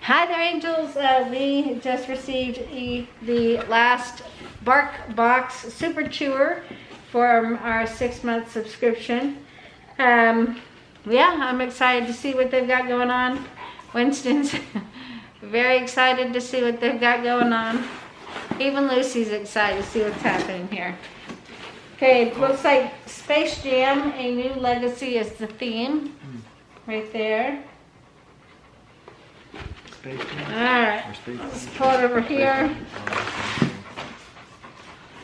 Hi there, angels. We just received the last BarkBox Super Chewer for our 6-month subscription. Yeah, I'm excited to see what they've got going on. Winston's very excited to see what they've got going on. Even Lucy's excited to see what's happening here. Okay, it looks like Space Jam: A New Legacy is the theme. Right there. Alright, let's pull it over here.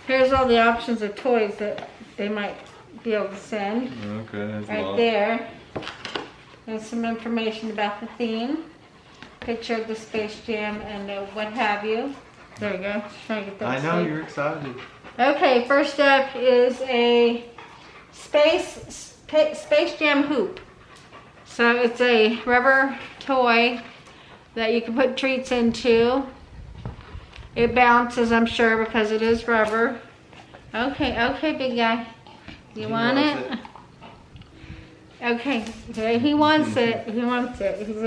Here's all the options of toys that they might be able to send. Okay, that's right there. There's some information about the theme. Picture of the Space Jam and what have you. There we go. Just trying to get that. I know, you're excited. Okay, first up is a Space Jam hoop. So it's a rubber toy that you can put treats into. It bounces, I'm sure, because it is rubber. Okay, big guy. You want it? Okay, he wants it. He wants it. He's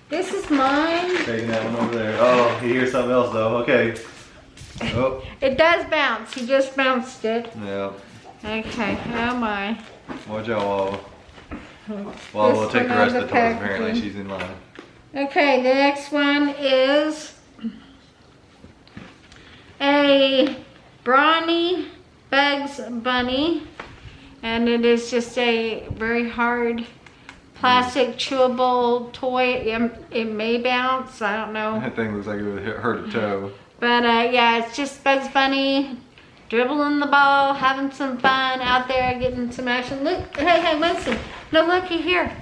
this is mine. Taking that one over there. Oh, he hears something else though. Okay. Oh. It does bounce. He just bounced it. Yeah. Okay, oh my. Watch out, Wawa. Well, we'll take the rest of the toys. Apparently, she's in line. Okay, the next one is a Brawny Bugs Bunny, and it is just a very hard plastic chewable toy. It may bounce, I don't know. That thing looks like it would hurt a toe. But yeah, it's just Bugs Bunny dribbling the ball, having some fun out there, getting some action. Look, hey, Winston, no, looky here.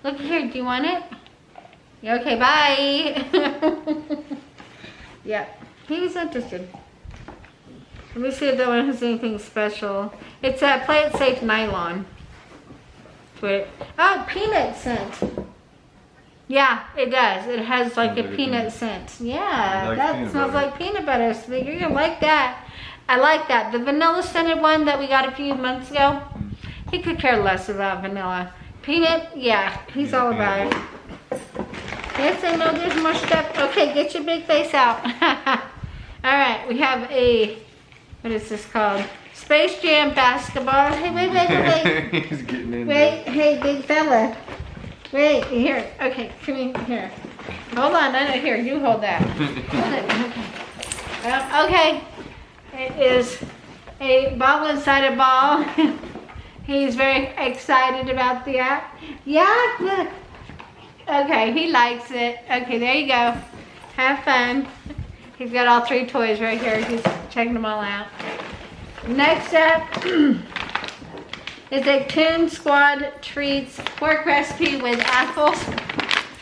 Looky here, do you want it? Okay, bye. Yeah, he was interested. Let me see if that one has anything special. It's a Play It Safe nylon. Oh, peanut scent. Yeah, it does. It has like a peanut scent. Yeah, that smells like peanut butter. So you're gonna like that. I like that. The vanilla scented one that we got a few months ago, he could care less about vanilla. Peanut, yeah, he's all about it. Yes, I know there's more stuff. Okay, get your big face out. All right, we have a, what is this called? Space Jam basketball. Hey, wait. He's getting in Wait, hey, big fella. Wait, here. Okay, come in here. Hold on, I know, here, you hold that. Hold it. Okay. It is a ball inside a ball. He's very excited about that. Yeah, look. Okay, he likes it. Okay, there you go. Have fun. He's got all 3 toys right here. He's checking them all out. Next up is a Toon Squad Treats pork recipe with apples.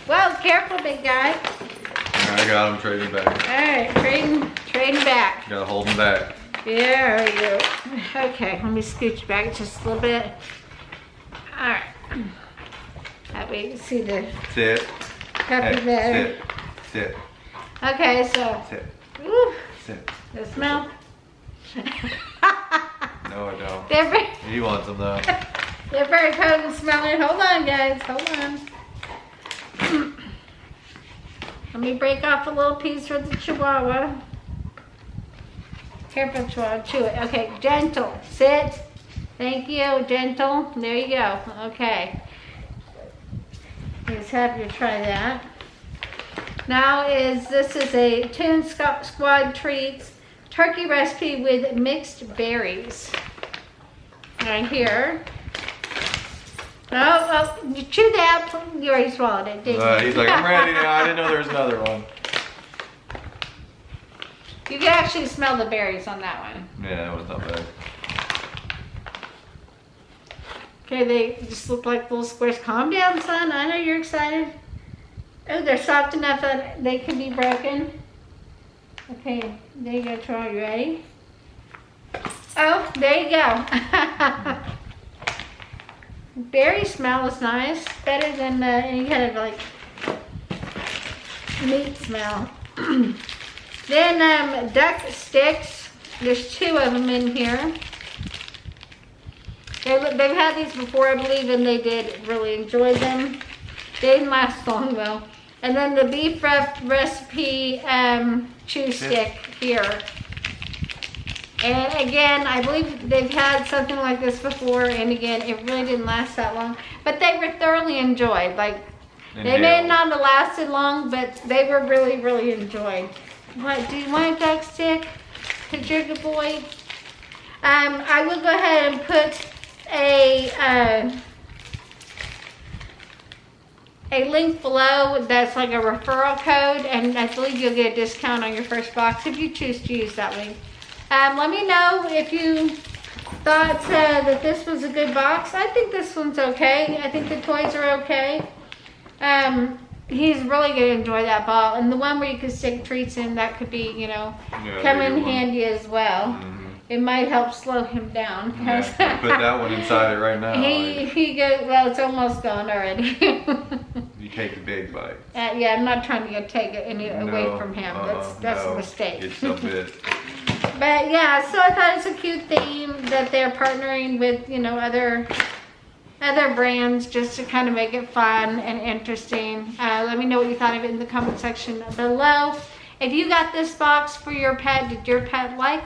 Well, careful, big guy. I got him trading back. All right, trading back. Gotta hold him back. There we go. Okay, let me scooch back just a little bit. All right. That way you can see the puppy there. Sit. Okay, so. Sit. Woo, Sit. the smell. No, I don't. They're very, He wants them though. they're very potent smelling. Hold on, guys. Hold on. Let me break off a little piece for the Chihuahua. Careful, Chihuahua. Chew it. Okay, gentle. Sit. Thank you. Gentle. There you go. Okay. He's happy to try that. Now this is a Toon Squad Treats turkey recipe with mixed berries. Right here. Oh, you chew that. You already swallowed it, didn't you? He's like, I'm ready now. I didn't know there was another one. You can actually smell the berries on that one. Yeah, that was not bad. Okay, they just look like little squares. Calm down, son. I know you're excited. Oh, they're soft enough that they can be broken. Okay, there you go, Troy. You ready? Oh, there you go. Berry smell is nice. Better than any kind of like meat smell. Then duck sticks. There's 2 of them in here. They've had these before, I believe, and they did really enjoy them. They didn't last long though. And then the beef recipe chew stick here. And again, I believe they've had something like this before, and again, it really didn't last that long. But they were thoroughly enjoyed. Like, they may not have lasted long, but they were really, really enjoyed. What, do you want a duck stick? Because you're a good boy. I will go ahead and put a link below that's like a referral code, and I believe you'll get a discount on your first box if you choose to use that link. Let me know if you thought that this was a good box. I think this one's okay. I think the toys are okay. He's really going to enjoy that ball. And the one where you can stick treats in, that could be, you know, come in handy as well. Mm-hmm. It might help slow him down. Yeah, put that one inside it right now. He goes, well, it's almost gone already. You take the big bite. Yeah, I'm not trying to take it away from him. That's a mistake. It's so big. But yeah, so I thought it's a cute theme that they're partnering with, you know, other brands just to kind of make it fun and interesting. Let me know what you thought of it in the comment section below. If you got this box for your pet, did your pet like?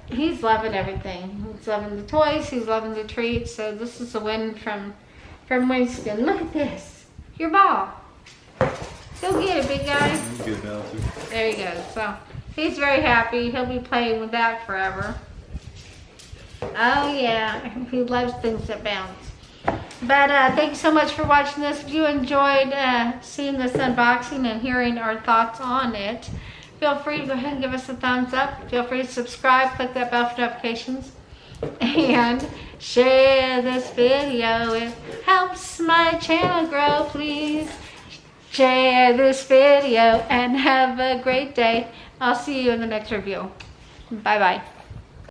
He's loving everything. He's loving the toys. He's loving the treats. So this is a win from Winston. Look at this. Your ball. Go get it, big guy. Good now, too. There he goes. So he's very happy. He'll be playing with that forever. Oh yeah, he loves things that bounce. But thank you so much for watching this. If you enjoyed seeing this unboxing and hearing our thoughts on it, feel free to go ahead and give us a thumbs up. Feel free to subscribe, click that bell for notifications, and share this video. It helps my channel grow. Please share this video and have a great day. I'll see you in the next review. Bye-bye.